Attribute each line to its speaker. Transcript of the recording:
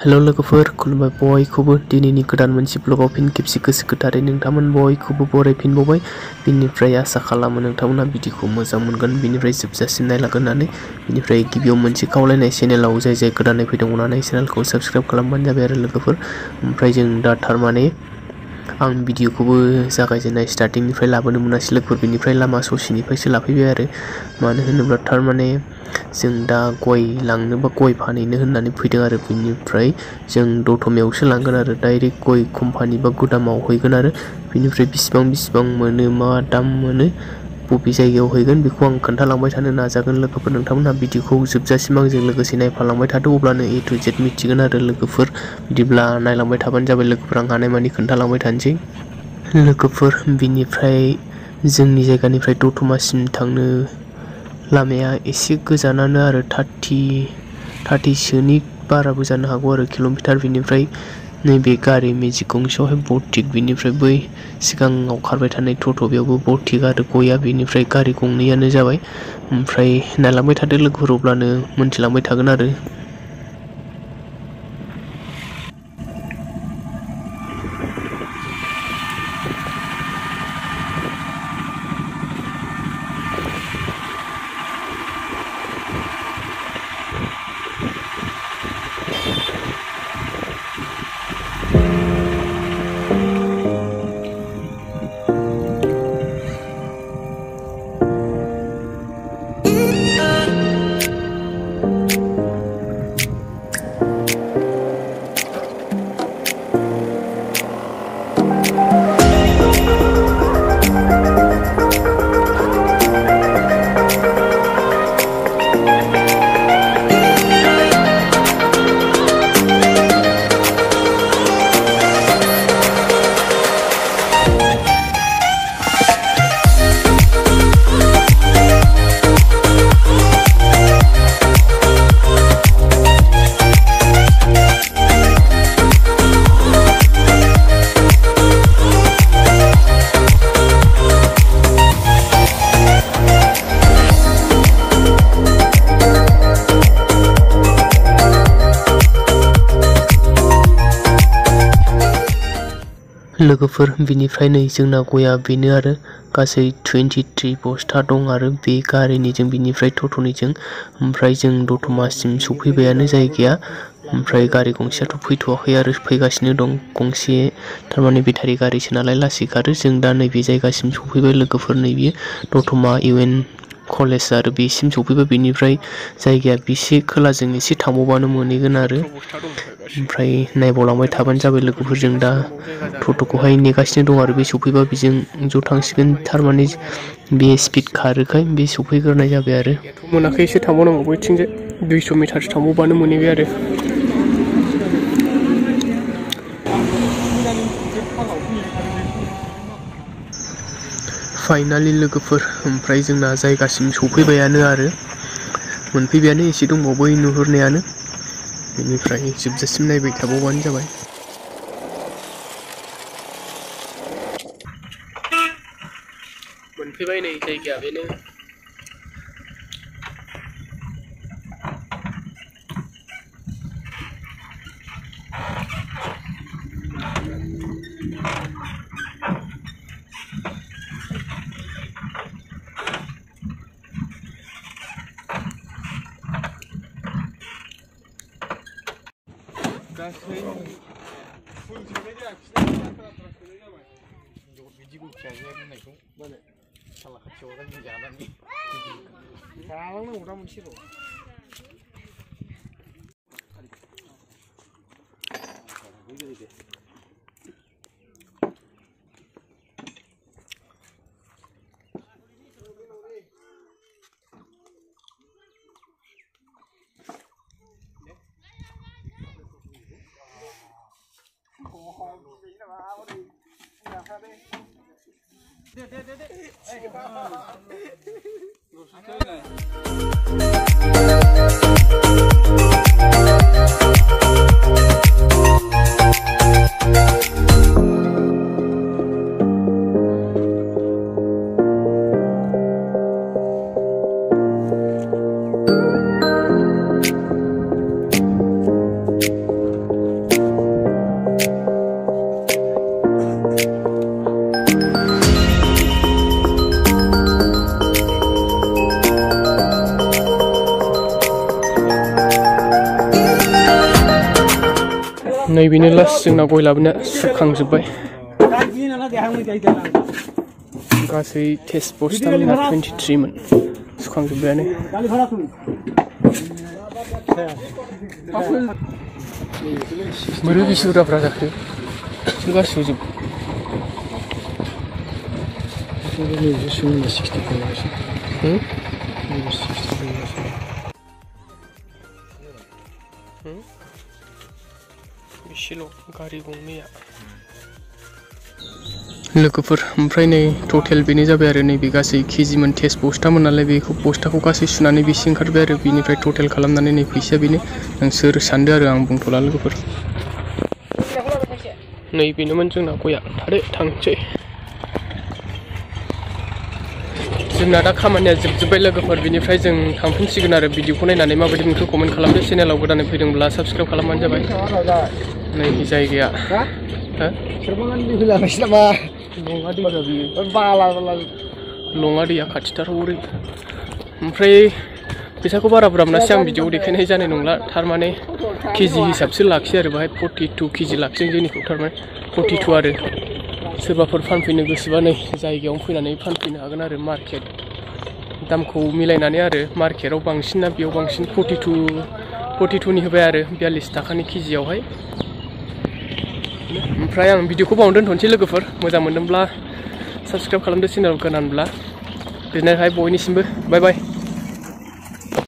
Speaker 1: Hello लोगोफोर खुलुमबाय बयखौबो दिनैनि गोदान मोनसे ब्लगाव फिन खेबसे गोसो गोथारै नोंथांमोन बयखौबो बरायफिनबावबाय। बिनिफ्राय आसा खालामो नोंथांमोना भिडिअखौ मोजां मोनगोन, बिनिफ्राय जोबजासिम नायलांगोन होननानै। बिनिफ्राय गिबियाव मोनसे खावलायनाय, चेनेलाव जाय गोदानै फैदों अननानै चेनेलखौ साबस्क्राइब खालामबानो जाबाय आरो लोगोफोर। ओमफ्राय जों दा थारमाने आं भिडिअखौबो जागायजेननाय स्टार्टिंनिफ्राय लाबोनो मोनासै लोगोफोर, बिनिफ्राय लामा ससेनिफ्रायसो लाफैबाय आरो। मानो होनोब्ला थारमाने जों दा गय लांनो बा गय फानहैनो होननानै फैदों आरो। बिनिफ्राय जों दतमायावसो लांगोन आरो, डाइरेक्ट गय कम्पानि बा गुदामाव हैगोन आरो। बिनिफ्राय बिसिबां मोनो, मा दाम मोनो, बबे जायगायाव हैगोन बेखौ आं खोन्थालांबाय थानो नाजागोन लोगोफोर। नोंथांमोनहा भिडिअखौ जोबजासिम आंजों लोगोसे नायफालांबाय थादो, अब्लानो A to Z मिथिगोन आरो लोगोफोर। बिदिब्ला नायलांबाय थाबानो जाबाय लोगोफोर, आं हानायमानि खोन्थालांबाय थानोसै लोगोफोर। बिनिफ्राय जोंनि जायगानिफ्राय दतमासिम थांनो लामाया एसे गोजानानो आरो, 30सोनि बाराबो जानो हागौ आरो किल'मिटार। बिनिफ्राय नैबे गारि मेजिक गंसेयावहाय बरथिक, बिनिफ्राय बै सिगाङाव खारबाय थानाय टट' बेयावबो बरथिक आरो गया। बिनिफ्राय गारि गंनैयानो जाबाय। ओमफ्राय नायलांबाय थादो लोगोफोर, अब्लानो मोनथिलांबाय थागोन आरो। लोगोफोर बिनिफ्राय नै जोंना गया बेनो आरो, गासै 23 बस्था दं आरो बे गारिनिजों, बिनिफ्राय टट'निजों। ओमफ्राय जों दतमासिम सफैबायानो जायगाया। ओमफ्राय गारि गंसेयाथ' फैथ'वाखै आरो, फैगासिनो दं गंसे। थारमाने बेटारि गारिसो नालाय लासै खारो। जों दा नैबे जायगासिम सफैबाय लोगोफोर, नैबे दतमा UN कलेज आरो बेसिम सफैबाय। बेनिफ्राय जायगाया बेसे खोलाजों एसे थांबावबानो मोनहैगोन आरो। ओमफ्राय नायबावलांबाय थाबानो जाबाय लोगोफोर। जों दा टट'खौहाय नेगासिनो दं आरो, बे सफैबा बेजों ज' थांसिगोन। थारमाने बे स्पिड खारोखाय बे सफैग्रोनाय जाबाय आरो। मोनाखै, एसे थांबावनांगौ बैथिंजाय 200 मिटारसो थांबावबानो मोनहैबाय आरो। फाइनालि लोगोफोर, ओमफ्राय जोंना जायगासिम सफैबायानो आरो, मोनफैबायानो, एसे दंबावो नुहुरनायानो। बेनिफ्राय जोबजासिम नायबाय थाबावबानो जाबाय। मोनफैबाय नै जायगाया बेनो। गासै बिदि गखिया होननायखौ माने साला खाथियाव रायजो जानानै जालांनांगौ दा मोनसे र'। नैबेनो लास्ट जोंना गय लाबोना सुखांजोब्बाय गासै टेस्ट बस्तामोन 23 मोन सुखांजोब्बायानो बोरै बेसे बुरजाफ्रा जाखो बिसोर गासिबो जोब बेसेल' गारि गंनैया लोगोफोर ओमफ्राय नै टटेल बेनो जाबाय आरो नैबे गासै केजिमोन टेस्ट बस्तामोन नालाय बेखौ बस्ताखौ गासै सुनानै बेसे ओंखारबाय आरो बेनिफ्राय टटेल खालामनानै नै फैसाया बेनो नोंसोर सानदो आरो आं बुंथ'ला लोगोफोर नै बेनोमोन जोंना गया थादो थांसै जोंना दा खामानिया जोबजोब्बाय लोगोफोर बिनिफ्राय जों थांफिनसिगोन आरो भिडिअखौ नायनानै माबायदि मोनखो कमेन्ट खालामदो चेनेलाव गोदानै फैदोंब्ला साबस्क्राइब खालामबानो जाबाय नै जायगाया लङा दैया खाथिथाराव ओरै ओमफ्राय फैसाखौ बारा बुरजा मोनासै आं भिडिअ देखायनाय जानाय नंला थारमाने केजि हिसाबसो लाखियो आरो बाहाय 42 केजि लाखियो जोंनिखौ थारमाने 42 आरो सोरबाफोर फानफैनो गोसोबा नै जायगायावनो फैनानै फानफैनो हागोन आरो मार्केट दामखौ मिलायनानै आरो मार्केटाव बांसिन ना बेयाव बांसिन 42 नि होबाय आरो 42 थाखानि केजियावहाय ओमफ्राय आं भिडिअखौ बावनो दोनथ'नोसै लोगोफोर मोजां मोनदोंब्ला साबस्क्राइब खालामदो चेनेल गोदानब्ला गोजोननाय थाबाय बयनिसिमबो बाय बाय